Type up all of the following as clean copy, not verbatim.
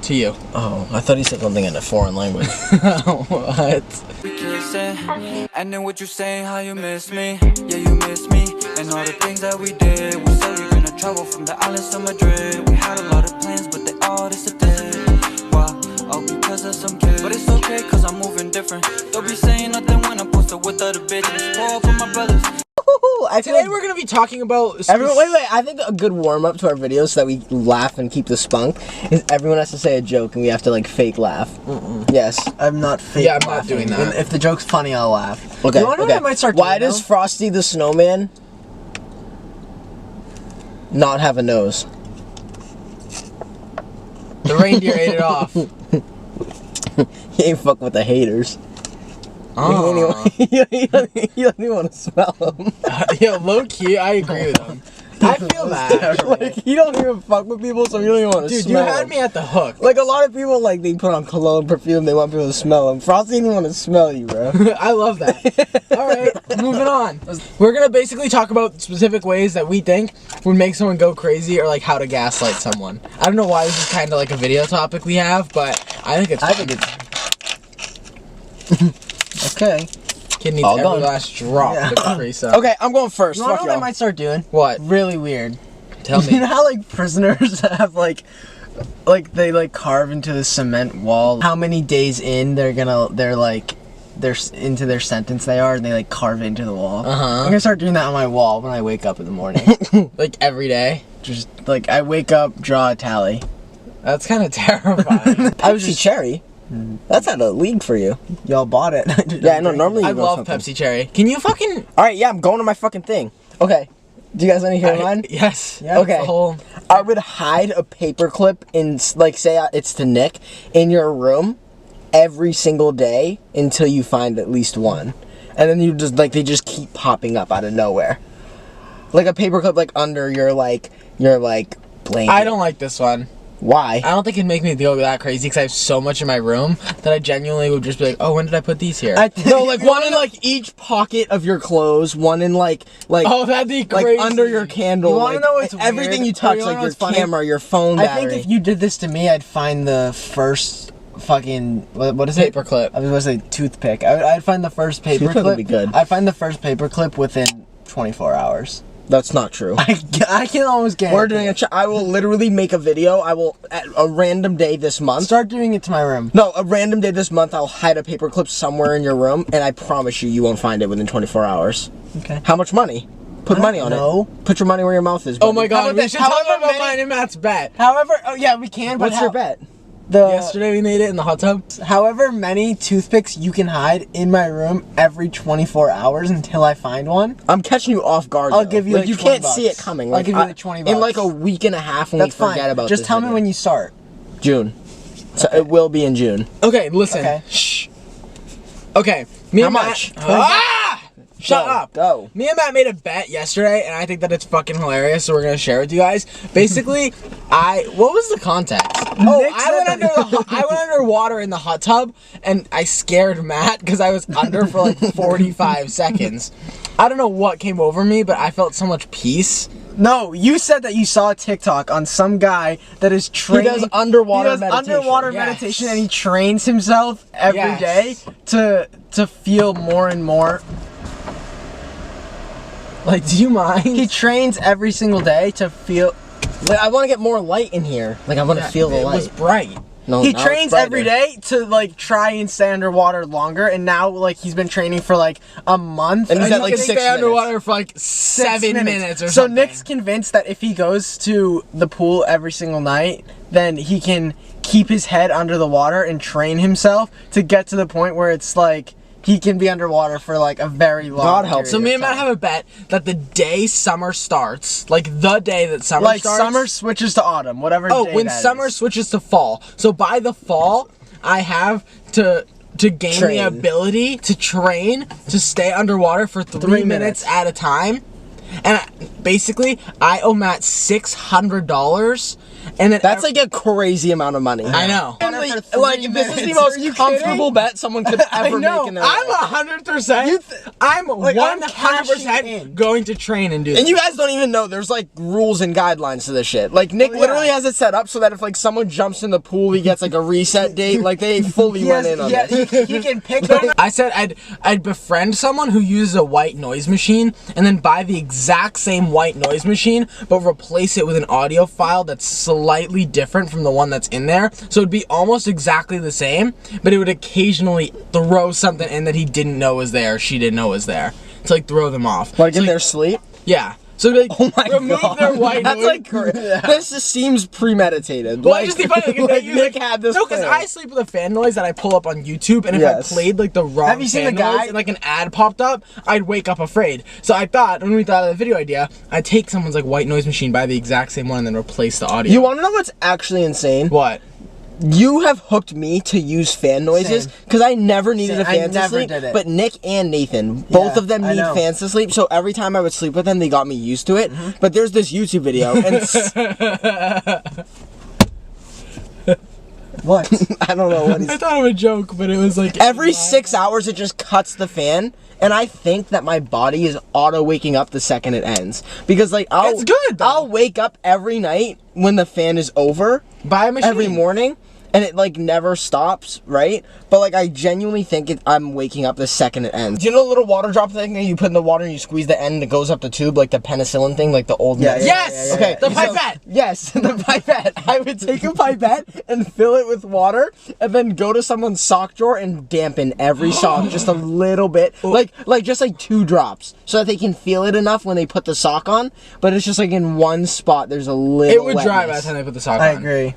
To you. Oh, I thought he said something in a foreign language. What? And then what you saying, how you miss me? Yeah, you miss me. And all the things that we did. We said we gonna travel from the islands to Madrid. We had a lot of plans, but they all disappeared. Why? Oh, because of some kids. But it's okay, cause I'm moving different. Don't be saying nothing when I'm posted with other bitches. Pour up for my brothers. Today we're gonna be talking about. Wait. I think a good warm up to our videos so that we laugh and keep the spunk is everyone has to say a joke and we have to like fake laugh. Yes. I'm not fake. Yeah, I'm not doing that. And if the joke's funny, I'll laugh. Okay. You wanna know what I might start doing Why does now? Frosty the Snowman not have a nose? The reindeer ate it off. He ain't fuck with the haters. Oh. You don't even want to smell them. Yo, low key, I agree with him. I feel that. Like, you don't even fuck with people, so you don't even want to Dude, smell you had them. me at the hook. Like, a lot of people, like, they put on cologne, perfume, they want people to smell them. Frosty didn't want to smell you, bro. I love that. Alright, moving on. We're gonna basically talk about specific ways that we think would make someone go crazy or like how to gaslight someone. I don't know why this is kind of like a video topic we have, but I think it's Okay. Kid needs All every gone. last drop Yeah. to crease up. Okay, I'm going first. You wanna Fuck know what I y'all. might start doing? What? Really weird. Tell You me. know how like prisoners have like they like carve into the cement wall how many days in they're into their sentence they are, and they like carve into the wall. I'm gonna start doing that on my wall when I wake up in the morning. Like every day? Just like I wake up, draw a tally. That's kind of terrifying. I was just Cherry. That's not a league for you. Y'all bought it. Yeah, I know. Normally you I go love something. Pepsi Cherry. Can you fucking... Alright, yeah, I'm going to my fucking thing. Okay. Do you guys want to hear mine? Yes. Yeah. Okay. The whole... I would hide a paperclip in, like, say it's to Nick, in your room every single day until you find at least one. And then you just, like, they just keep popping up out of nowhere. Like a paperclip, like, under your blanket. I don't like this one. Why? I don't think it'd make me go that crazy because I have so much in my room that I genuinely would just be like, oh, when did I put these here? No, like, one in, like, each pocket of your clothes, one in, like oh, that'd be crazy. like, under your candle. You wanna like, know what's everything weird? you touch, You wanna like, know your what's funny? camera, your phone I battery. think if you did this to me, I'd find the first fucking what is it? Paperclip. I was gonna say toothpick. I'd find the first Toothpick would paperclip. be good. I'd find the first paperclip within 24 hours. That's not true. I can almost guarantee. We're doing I will literally make a video. I will, at a random day this month. Start doing it to my room. No, a random day this month, I'll hide a paperclip somewhere in your room, and I promise you, you won't find it within 24 hours. Okay. How much money? Put money on know. it. Put your money where your mouth is. Oh buddy. my How god, about we this? should talk However about many- mine and Matt's bet. However, oh yeah, we can. But What's your bet? Yesterday we made it in the hot tub. However many toothpicks you can hide in my room every 24 hours until I find one. I'm catching you off guard. I'll though. give you, like, you 20 can't see it bucks. coming. I'll give you, like, 20 in like bucks. a week and a half when That's we forget fine. about Just this tell me video. when you start. June. So it will be in June. Okay, listen. Okay. Shh. Okay, me How and much? Matt... Ah! Shut Go, up. go. Me and Matt made a bet yesterday, and I think that it's fucking hilarious, so we're gonna share it with you guys. Basically, what was the context? Oh, Nick I went underwater in the hot tub, and I scared Matt because I was under for like 45 seconds. I don't know what came over me, but I felt so much peace. No, you said that you saw a TikTok on some guy that is training. does underwater he does meditation. underwater Yes. meditation, and he trains himself every day Yes. to feel more and more. Like, do you mind? He trains every single day to feel. Like, I want to get more light in here. Like, I want to feel the It light. was bright. No, He now it's trains brighter. every day to like try and stay underwater longer, and now like he's been training for like a month. And he's And at you like can 6 stay minutes. underwater for like 6 7 minutes or so something. Nick's convinced that if he goes to the pool every single night, then he can keep his head under the water and train himself to get to the point where it's like he can be underwater for like a very long God help. period So me and of Matt time. have a bet that the day summer starts, like the day that summer like starts. summer switches to autumn, whatever Oh, day when that summer is. switches to fall. So by the fall, I have to gain Train. the ability to train to stay underwater for 3 minutes at a time. And basically, I owe Matt $600 and then That's like a crazy amount of money. I know. Like this is the most comfortable bet someone could ever make in their I'm life. 100%. I'm 100% going to train and do this. And you guys don't even know there's like rules and guidelines to this shit. Like Nick literally has it set up so that if like someone jumps in the pool, he gets like a reset date. Like they fully went in on this. He can pick up. I said I'd befriend someone who uses a white noise machine and then buy the exact same white noise machine but replace it with an audio file that's slightly different from the one that's in there. So it'd be almost exactly the same, but it would occasionally throw something in that he didn't know was there, or she didn't know was there, to like throw them off. Like in their sleep? Yeah. So it'd be like, Oh my remove God. their white That's noise. like this just seems premeditated. Well, I just think funny, like, if they use, Nick had this. No, because plan. I sleep with a fan noise that I pull up on YouTube, and if Yes. I played like the wrong Have you seen fan the guy- noise and like an ad popped up, I'd wake up afraid. So I thought, when we thought of the video idea, I'd take someone's like white noise machine, buy the exact same one, and then replace the audio. You want to know what's actually insane? What? You have hooked me to use fan noises because I never needed a Same. I fan to never sleep. did it. But Nick and Nathan, both of them I need know. fans to sleep. So every time I would sleep with them, they got me used to it. But there's this YouTube video, and What? I don't know what he's. I thought it was a joke, but it was like Every 6 hours, it just cuts the fan. And I think that my body is auto waking up the second it ends. Because like It's good, though. I'll wake up every night when the fan is over. buy a machine Every morning, and it like never stops, right? But like I genuinely think I'm waking up the second it ends. Do you know the little water drop thing that you put in the water and you squeeze the end and it goes up the tube, like the penicillin thing, like the old medicine? Yes. Okay, The so- pipette. Yes, the pipette. I would take a pipette and fill it with water, and then go to someone's sock drawer and dampen every sock just a little bit, like just like 2 drops, so that they can feel it enough when they put the sock on. But it's just like in one spot. There's a little. It would dry by the wetness. time they put the sock I on. agree.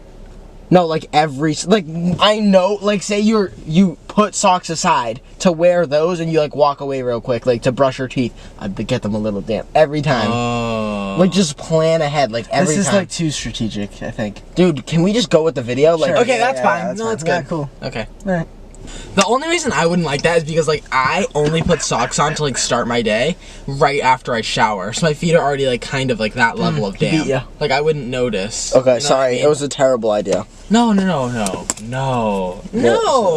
No, like I know, like say you put socks aside to wear those and you like walk away real quick, like to brush your teeth. I'd get them a little damp every time. Oh. Like just plan ahead, like every This is time. like too strategic, I think. Dude, can we just go with the video? Like, Sure. Okay, that's fine. That's No, fine. that's good. Yeah, cool. Okay. Alright. The only reason I wouldn't like that is because like I only put socks on to like start my day right after I shower, so my feet are already like kind of like that level of damp. beat ya. Like I wouldn't notice. Okay, You know what sorry, I mean? it was a terrible idea. No,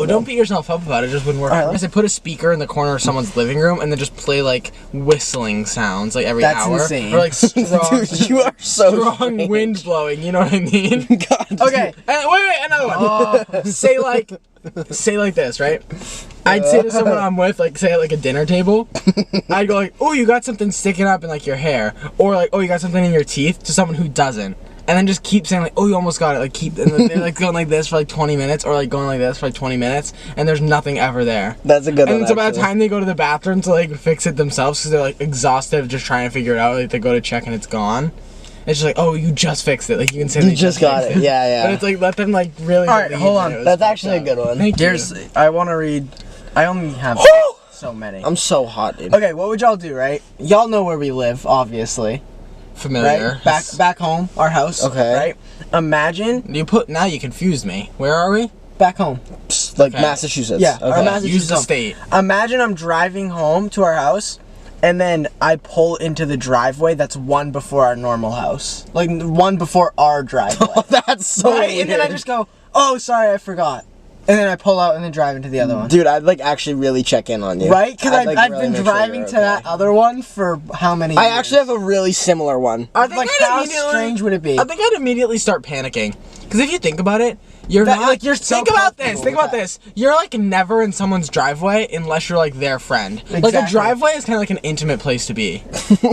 don't beat yourself up about it. It just wouldn't work. All right, I said put a speaker in the corner of someone's living room and then just play like whistling sounds like every That's hour, insane. or like strong, Dude, you are so strong strange. wind blowing. You know what I mean? God. Okay, and wait, another one. Say like this, right? I'd say to someone I'm with, like, say at like a dinner table, I'd go like, "Oh, you got something sticking up in like your hair," or like, "Oh, you got something in your teeth," to someone who doesn't, and then just keep saying like, "Oh, you almost got it," like keep, and then they're like going like this for like 20 minutes, or like going like this for like 20 minutes, and there's nothing ever there. That's a good And one. so by the actually. time they go to the bathroom to like fix it themselves, because they're like exhausted of just trying to figure it out, like they go to check and it's gone. It's just like, oh, you just fixed it. Like you can say You they just got fixed it. Yeah, yeah. But it's like let them like really. All right, believe hold that on. it was That's fucked actually a up. good one. Thank Here's, you. I want to read. I only have so many. I'm so hot, dude. Okay, what would y'all do, right? Y'all know where we live, obviously, Familiar. right? Back home, our house. Okay. Right. Imagine Now you confused me. Where are we? back home. Like Okay. Massachusetts. Yeah, Okay. our Massachusetts. Use the home. state. Imagine I'm driving home to our house, and then I pull into the driveway that's one before our normal house, like one before our driveway. That's so Right? weird. And then I just go, "Oh, sorry, I forgot," and then I pull out and then drive into the other one. Dude, I'd like actually really check in on you. Right? Because I'd, like, I've really been make sure driving you're to okay. that other one for how many I years? actually have a really similar one. I think Like, I'd how immediately- strange would it be? I think I'd immediately start panicking. Because if you think about it, you're That- not like, you're so think about comfortable this. Think with about that. this. You're like never in someone's driveway unless you're like their friend. Like a Exactly. driveway is kind of like an intimate place to be.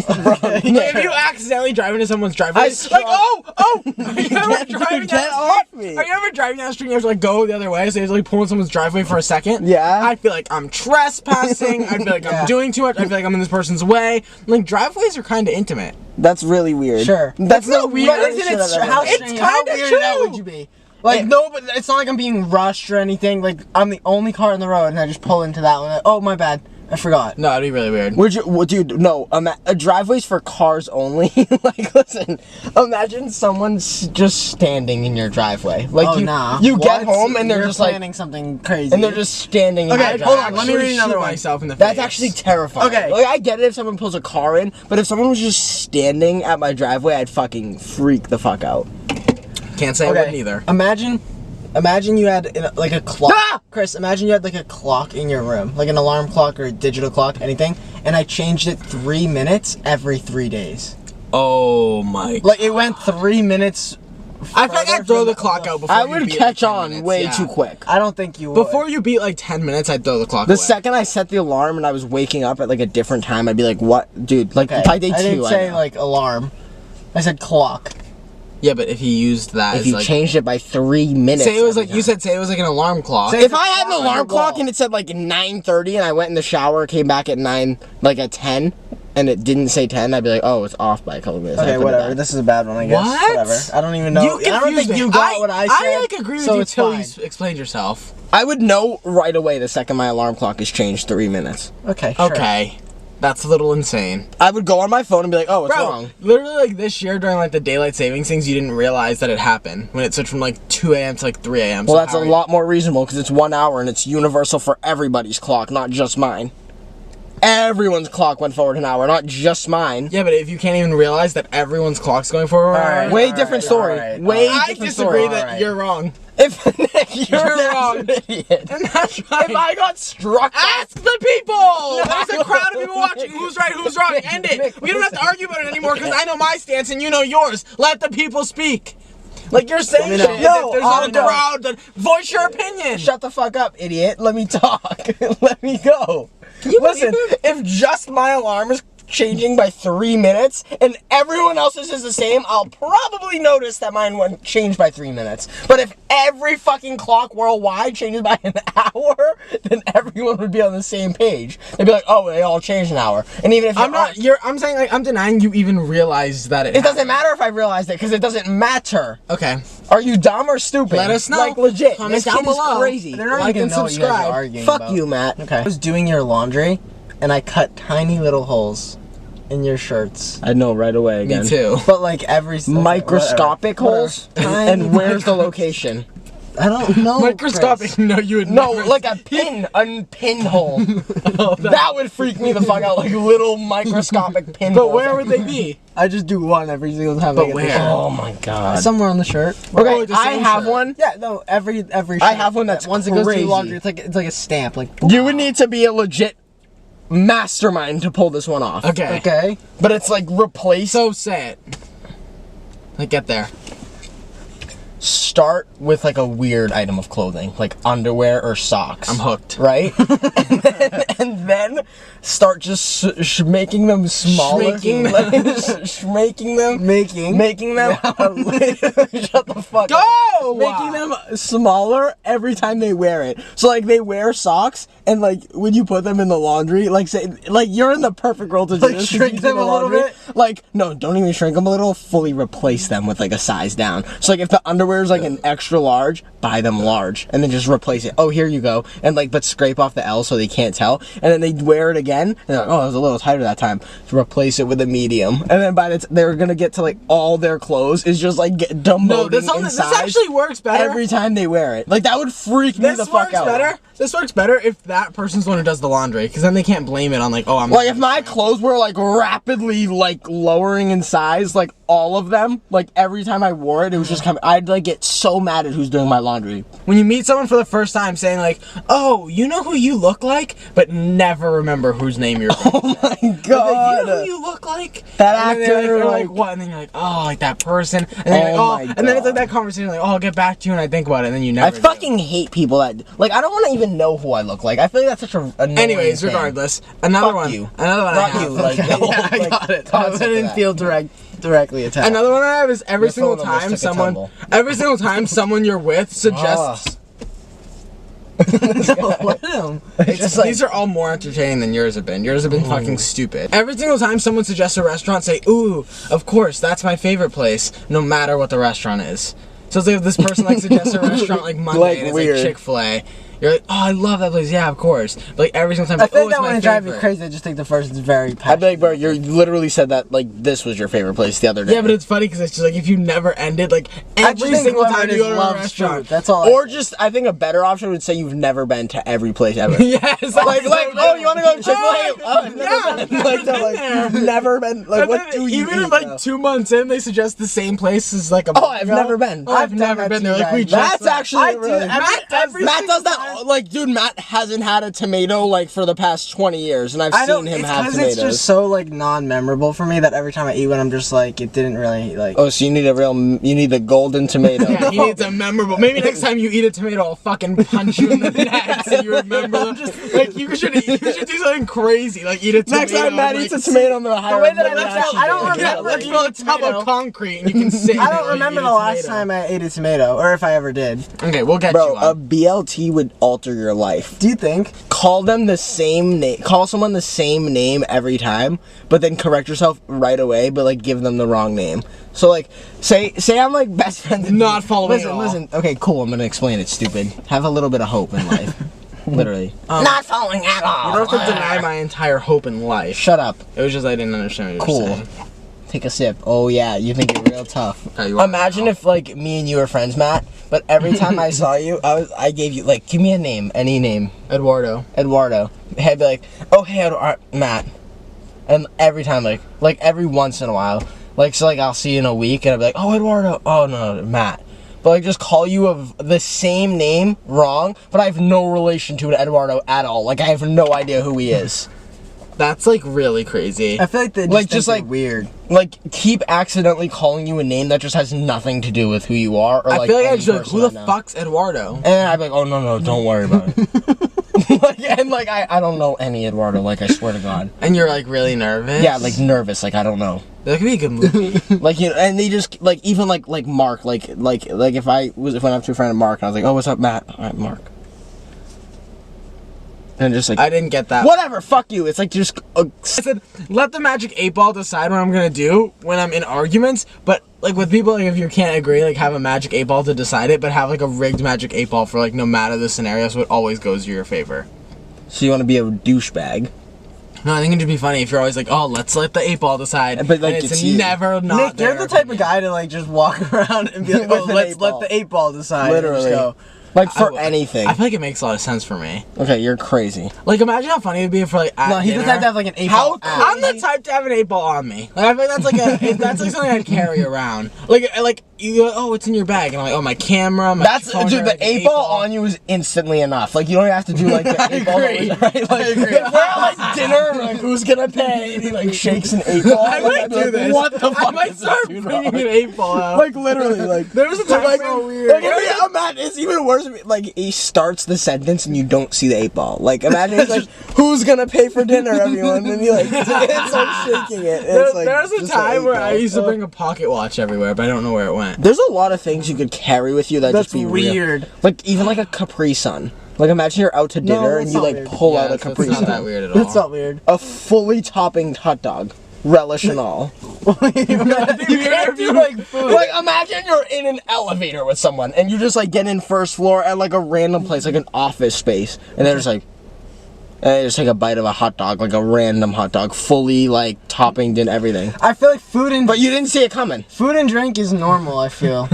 Like if you accidentally drive into someone's driveway, I it's like oh, are you ever Get- driving get down the off street? me. Are you ever driving down the street and you have to like go the other way? So you have to like pull in someone's driveway for a second. Yeah. I feel like I'm trespassing. I feel like I'm doing too much. I feel like I'm in this person's way. Like driveways are kind of intimate. That's really weird. Sure. That's not the weird. weirdest Isn't shit it I've ever how heard. It's strange? How kinda weird out true. would you be? Like no, but it's not like I'm being rushed or anything. Like I'm the only car on the road, and I just pull into that one. Like, oh my bad, I forgot. No, it'd be really weird. Would you, dude? No, a driveway's for cars only. Like, listen, imagine someone just standing in your driveway. Like, Oh you, nah. you get What? home and they're You're just like, planning something crazy. and they're just standing. Okay, in your hold on, driveway. let me read another Shoot one. myself in the That's face. actually terrifying. Okay. Like, I get it if someone pulls a car in, but if someone was just standing at my driveway, I'd fucking freak the fuck out. Can't say I wouldn't either. Imagine you had like a clock. Ah! Chris, imagine you had like a clock in your room, like an alarm clock or a digital clock, anything, and I changed it 3 minutes every 3 days. Oh my. Like it went 3 minutes. I feel like I'd throw the clock out before I you would beat, catch like, 10 on minutes, way yeah. too quick. I don't think you would. Before you beat like 10 minutes, I'd throw the clock The away. second I set the alarm and I was waking up at like a different time, I'd be like, "What, dude? Like Okay. by day 2, I didn't say know. like alarm. I said clock. Yeah, but if you used that if as you like... changed it by 3 minutes." Say it was every like, you time. say it was like an alarm clock. Say- If I had an on your alarm clock wall. and it said like 9:30 and I went in the shower, came back at 9, like at 10, and it didn't say 10, I'd be like, "Oh, it's off by a couple minutes." I Okay, put it whatever. back. This is a bad one, I guess. What? Whatever. I don't even know. You I don't confused think me. you got what I said. I like agree with so you it's till fine. you explained yourself. I would know right away the second my alarm clock is changed 3 minutes. Okay, sure. Okay. That's a little insane. I would go on my phone and be like, "Oh, it's Bro, wrong." literally like this year during like the daylight savings things, you didn't realize that it happened when it switched from like 2 a.m. to like 3 a.m. Well, So that's how a are you- lot more reasonable because it's 1 hour and it's universal for everybody's clock, not just mine. Everyone's clock went forward an hour, not just mine. Yeah, but if you can't even realize that everyone's clock's going forward, Alright. Way Alright, different story. alright, Way I different disagree story. that Alright. you're wrong. If you're wrong. an idiot. And that's right. If I got struck, Ask the people! There's a crowd of people watching. Who's right, who's wrong? End it. We don't have to argue about it anymore because I know my stance and you know yours. Let the people speak. Like you're saying me shit. know. If No, there's I'll not a go. crowd, then voice your opinion. shut the fuck up, idiot. Let me talk. Let me go. you Listen, believe it? if just my alarm is changing by 3 minutes and everyone else's is the same, I'll probably notice that mine went changed by 3 minutes. But if every fucking clock worldwide changes by an hour, then everyone would be on the same page. They'd be like, "Oh, they all changed an hour." And even if I'm not. I'm saying like I'm denying you even realized that it doesn't matter if I realized it because it doesn't matter. Okay. Are you dumb or stupid? Let us know. Like legit. Comment This down kid is below. crazy. They're not Like even and gonna know what you guys are subscribe. arguing Fuck about. you, Matt. Okay. I was doing your laundry, and I cut tiny little holes in your shirts. I know right away again. Me too. But like every Microscopic whatever. holes? Tiny And where's the location? I don't know. Microscopic. Chris. No, you would No, never. like a pinhole. That would freak me the fuck out, like little microscopic pinholes. But where would they be? I just do one every single time. But I get where? The shirt. Oh my god. Somewhere on the shirt. Okay, Oh, the I same have shirt. one. Yeah, no, every. I have one that's once it goes crazy. through laundry. It's like a stamp. Like You would need to be a legit mastermind to pull this one off. Okay. okay. But it's like replace. So say it. Like get there. Start with like a weird item of clothing, like underwear or socks. I'm hooked. Right? and then start just making them smaller. Shmaking Making them. Shut the fuck up. Go! Making them smaller every time they wear it. So like they wear socks, and like when you put them in the laundry, like say like you're in the perfect role to do Like, this. 'cause shrink you do them the a little laundry. bit? Like no, don't even shrink them a little. Fully replace them with like a size down. So like if the underwear is like an extra large, buy them large, and then just replace it. Oh, here you go, and like but scrape off the L so they can't tell, and then they wear it again. And they're like, oh, it was a little tighter that time. So replace it with a medium, and then by the they're gonna get to like all their clothes is just like get demoting No, this in size actually works better. every time they wear it. Like that would freak me This the fuck works out. better. This works better if that person's the one who does the laundry, because then they can't blame it on like, oh, I'm. Like if my clothes were like rapidly like lowering in size, like all of them, like every time I wore it, it was just coming. I'd like get so mad at who's doing my laundry. When you meet someone for the first time, saying like, oh, you know who you look like, but never remember whose name you're. Oh my You know god. who you look like? That And then actor, they're like, like- what? And then you're like, oh, like that person. And then you're Oh like, my oh, and then it's like God. that conversation, like, oh, I'll get back to you, and I think about it, and then you never. I fucking hate people that like. I don't want to even know who I look like. I feel like that's such a. annoying Anyways, thing. regardless, another Fuck one. you. Another one. Fuck I you. have. Like, Yeah, I like, got it. concept I of didn't that. feel directly attacked. Another one I have is every Your single phone almost time took a someone, tumble. every single time someone you're with suggests. Let him. It's just like These are all more entertaining than yours have been. Yours have been fucking stupid. Every single time someone suggests a restaurant, say, ooh, of course, that's my favorite place, no matter what the restaurant is. So it's like if this person like suggests a restaurant like Monday Like and it's weird. like Chick-fil-A, you're like, oh, I love that place. Yeah, of course. But, like every single time, I like, think oh, it's that my wouldn't drive me favorite. crazy. I just think the person's very I'd be passionate. like, bro, you literally said that like this was your favorite place the other day. Yeah, but it's funny because it's just like if you never ended, like I just every think single whoever time it you is go to a loves restaurant. food. That's all. Or just, I think a better option would say you've never been to every place ever. Yes, Like, oh, you want to go to Chick-fil-A? Oh, Oh, I've never yeah, been. Like, they're like, you've never been. Like, And what then do you even eat, if like though? 2 months in, they suggest the same place as like a. Oh, I've never been. Oh, I've I've never done been that there. to Like we you just. That's actually I do really. Matt Does that. Like, dude, Matt hasn't had a tomato like for the past 20 years, and I've I seen don't. him It's have because tomatoes. it's just so like non-memorable for me that every time I eat one, I'm just like, it didn't really like. Oh, so you need you need the golden tomato. Yeah, he needs a memorable. Maybe next time you eat a tomato, I'll fucking punch you in the neck so you remember them. Just like you should do something crazy, like eat a tomato. Next time Matt and, eats like, a tomato, I'm gonna hire way him. that I to looked actually at- I don't do it. Yeah, remember like eating fill a a tub tomato. of concrete and you can sit. I don't remember the last time I ate a tomato, or if I ever did. Okay, we'll get Bro, you a on. BLT would alter your life. Do you think? Call them the same name. Call someone the same name every time, but then correct yourself right away. But like, give them the wrong name. So like, say I'm like best friends. with Not you. following at all. Listen. Okay, cool. I'm gonna explain it. Stupid. Have a little bit of hope in life. Literally. Not following at all. You don't have to deny my entire hope in life. Shut up. It was just I didn't understand what you were Cool. saying. Take a sip. Oh yeah, you think you're real tough. Oh, you are Imagine now. if like me and you were friends, Matt. But every time I saw you, I gave you like, give me a name, any name. Eduardo. Eduardo. Hey, I'd be like, oh hey, Matt. And every time, like every once in a while, like so, like I'll see you in a week, and I'll be like, oh Eduardo. Oh no, Matt. But like just call you of the same name wrong, but I have no relation to an Eduardo at all. Like I have no idea who he is. That's like really crazy. I feel like they just think they're weird. Like keep accidentally calling you a name that just has nothing to do with who you are. Or, I feel like I any just be like, person who the I know. fuck's Eduardo? And I'd be like, oh no, don't worry about it. I don't know any Eduardo. Like I swear to God. And you're like really nervous? Yeah, like nervous. Like I don't know. That could be a good movie. Like and they just like even like Mark. Like if I went up to a friend of Mark and I was like, oh what's up, Matt? All right, Mark. And just like I didn't get that. whatever. Fuck you. It's like just. I said, let the magic 8-ball decide what I'm gonna do when I'm in arguments, but like with people, like if you can't agree, like have a magic 8-ball to decide it, but have like a rigged magic 8-ball for like no matter the scenario, so it always goes to your favor. So you want to be a douchebag? No, I think it'd be funny if you're always like, oh, let's let the 8-ball decide, But, like, and it's it's you. never not Nick, you're their the type of opinion. guy to like just walk around and be like, With oh, an let's 8-ball. let the 8-ball decide. Literally. And just go. Like I for would. anything. I feel like it makes a lot of sense for me. Okay, you're crazy. Like, imagine how funny it'd be if for like at No, he's the dinner. type to have like an 8-ball. How out. I'm the type to have an 8-ball on me. Like, I feel like that's like that's like something I'd carry around. Like you go, oh, it's in your bag, and I'm like, oh, my camera, my That's phone, dude. like, The an 8-ball on you is instantly enough. Like you don't have to do like the 8-ball. agree. Right? Like, I agree. If we're at like dinner, and we're like who's gonna pay? And he like shakes an 8-ball. I might do this. What the fuck? I might is start this dude bringing on? an 8-ball out. Like literally, like There was a time like, so weird. Like, yeah, Matt, it's even worse. Like he starts the sentence and you don't see the 8-ball. Like imagine it's like, who's gonna pay for dinner, everyone? And he like it's like shaking it. It's like there was a just time an where I 8-ball. used to bring a pocket watch everywhere, but I don't know where it went. There's a lot of things you could carry with you that That's just be real. weird. Like even like a Capri Sun. Like imagine you're out to No, dinner and that's you not like weird. pull out a Yes, that's Capri not Sun. that weird at all. That's not weird. A fully toppinged hot dog, relish and all. You can't do like food. Like imagine you're in an elevator with someone and you just like get in first floor at like a random place, like an office space, and they're just like, and they just take a bite of a hot dog, like a random hot dog, fully like toppinged and everything. I feel like food and But you didn't see it coming. food and drink is normal. I feel.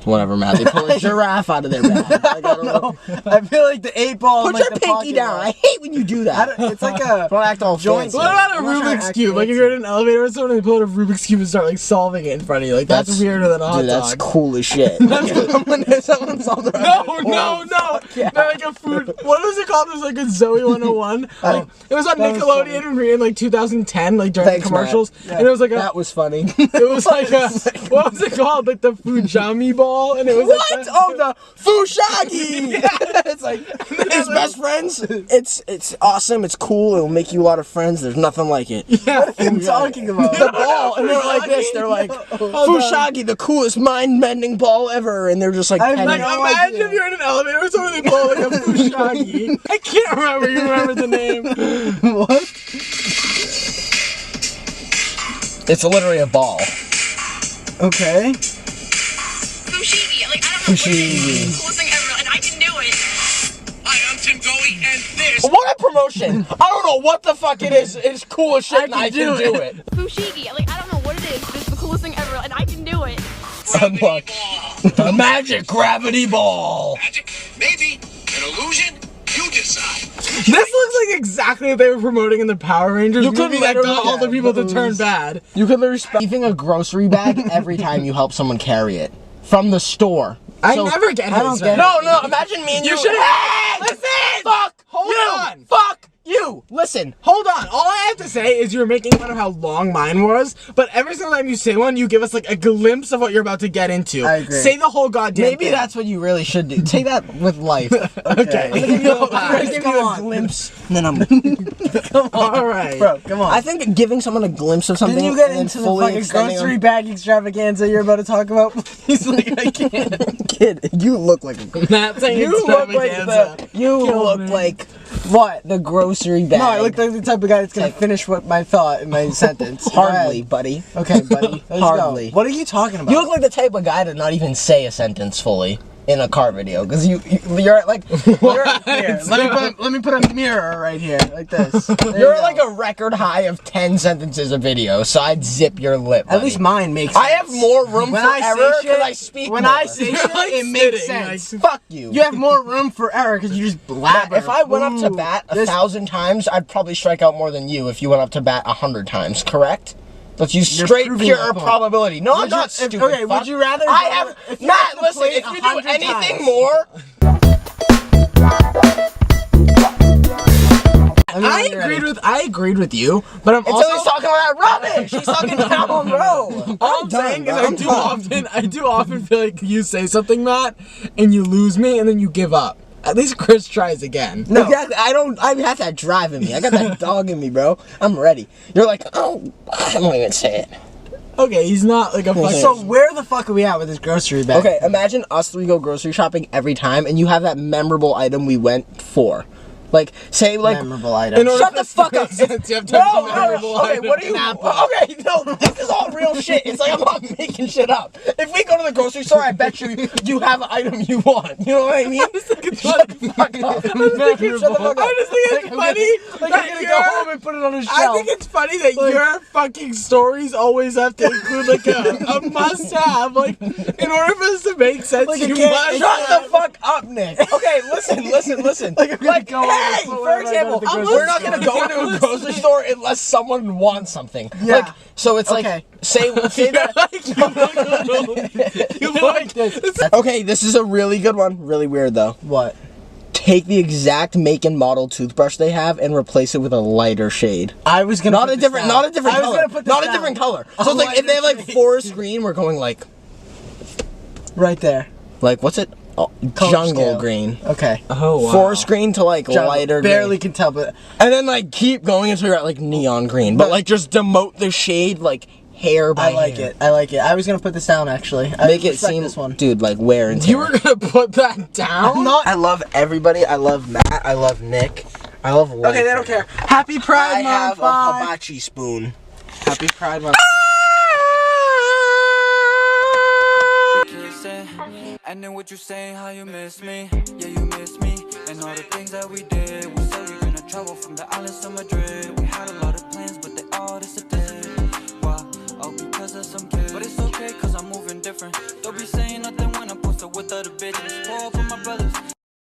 Whatever, Matt. They pull a giraffe out of their bag. Like, I don't know. I feel like the 8-ball. Put and, like, your the pinky pocket down. watch. I hate when you do that. It's like a Don't act all joint. fancy. What about a I'm not trying to Rubik's act Cube? Like if fancy. you're in an elevator with someone and they pull out a Rubik's Cube and start like solving it in front of you. Like that's weirder than a hot Dude, that's dog. cool as shit. Someone solved it. No. yeah. Not like a food. What was it called? It was like a Zoe 101. Like it was on that was Nickelodeon in like 2010, like during Thanks, the commercials. Matt. And it was like That was funny. it was like a what was it called? Like the Fujami ball, and it was What? like Oh, the Fushagi! It's like his best friends. It's awesome. It's cool. It'll make you a lot of friends. There's nothing like it. yeah. What are you talking about? The ball, and they're like this. They're like Fushagi, the coolest mind-bending ball ever, and they're just like. I've petting Like it. no imagine idea. if you're in an elevator with someone and they blow like a Fushagi. I can't remember. You remember the name? What? It's literally a ball. Okay. Fushigi. Like, I don't know what it is. It's the coolest thing ever, and I can do it. this. What a promotion! I don't know what the fuck it is. It's cool as shit, and I can do it. Fushigi. Like, I don't know what it is, but it's the coolest thing ever, and I can do it. Unlock. Ball. The magic gravity ball. Magic? Maybe. An illusion? You decide. This looks like exactly what they were promoting in the Power Rangers movie that literally- got all the people to turn bad. You could literally leaving a grocery bag every time you help someone carry it from the store. I So- never get his. No, imagine me and you. You should. Hey! Listen! Fuck! Hold you! on! Fuck you! Listen. Hold on. All I have to say is you're making fun of how long mine was, but every single time you say one, you give us like a glimpse of what you're about to get into. I agree. Say the whole goddamn Maybe thing. that's what you really should do. Take that with life. Okay. I'm gonna give you a, Come on. give you a glimpse, and then I'm. All right. Bro, come on. I think giving someone a glimpse of something Didn't you get and then into the fully fucking extending grocery them- bag extravaganza you're about to talk about? He's like, I can't. Kid, you look like a. Not saying You look like extravaganza. the. You look like what? The grocery bag. No, I look like the type of guy that's gonna finish what my thought in my sentence. Hardly, Go buddy. ahead. Okay, buddy. Let's Hardly. Go. What are you talking about? You look like the type of guy to not even say a sentence fully in a car video, because you're like Here, let me put a mirror right here, like this. There you you're go. like a record high of 10 sentences a video, so I'd zip your lip. At buddy. least mine makes sense. I have more room When for I say error because shit- I speak. When more. I say shit, like it makes sitting, sense. Fuck you. You have more room for error because you just blabber. If I went up to Ooh, bat this- 1,000 times, I'd probably strike out more than you if you went up to bat 100 times. Correct? Let's use You're straight proving pure my point. probability. No, I'm Would you- not if- stupid. okay, fuck. would you rather I go- have if you Matt. have to Listen, play if you do 100 anything times. more, I agreed with you, but I'm until also he's talking about that rubbish. He's talking down low. all I'm saying is I do often feel like you say something, Matt, and you lose me, and then you give up. At least Chris tries again. No. Exactly. I have that drive in me. I got that dog in me, bro. I'm ready. You're like, oh, I won't even say it. Okay, he's not like a fucking. So where the fuck are we at with this grocery bag? Okay, imagine us three go grocery shopping every time, and you have that memorable item we went for. Like, say, like. Memorable item. In order Shut for the this to fuck make up. sense, you have to have No, some memorable okay, item. what are you? Okay, no, this is all real shit. It's like I'm not making shit up. If we go to the grocery store, I bet you have an item you want. You know what I mean? Shut the fuck up. I just think it's funny. Like that you're gonna you're- go home and put it on a shelf. I think it's funny that your fucking stories always have to include like a must-have. Like, in order for this to make sense, Like, you it can't- must. Shut the fuck up, Nick. Okay, listen. Like, I'm gonna go home and hey, put for whatever I got example, at the grocery we're not store. gonna go into a grocery store unless someone wants something. Yeah. Like, so it's like, Okay. say that. You like this. Okay, this is a really good one. Really weird though. What? Take the exact make and model toothbrush they have and replace it with a lighter shade. I was gonna Not put a this different, down. not a different I was color. gonna put this Not a down. different color. A So it's like if they have like lighter forest green, we're going like Right there. what's it? Oh, Color jungle scale. green. Okay. Oh wow. Forest green to like lighter Barely green. can tell, but And then like keep going until you're at like neon green. But like just demote the shade like hair by I like hair. it. I like it. I was gonna put this down actually. I Make it respect seem, this one. dude, like wear and tear. You were gonna put that down? Not. I love everybody. I love Matt. I love Nick. I love life. Okay, they don't care. Happy Pride I Month. have a bye. hibachi spoon. Happy Pride Month. Kissing, and then what you saying, how you miss me, yeah you miss me, and all the things that we did. We said we gonna travel from the islands to Madrid. We had a lot of plans, but they all disappeared. Why? Oh, because of some kids. But it's okay, cause I'm moving different.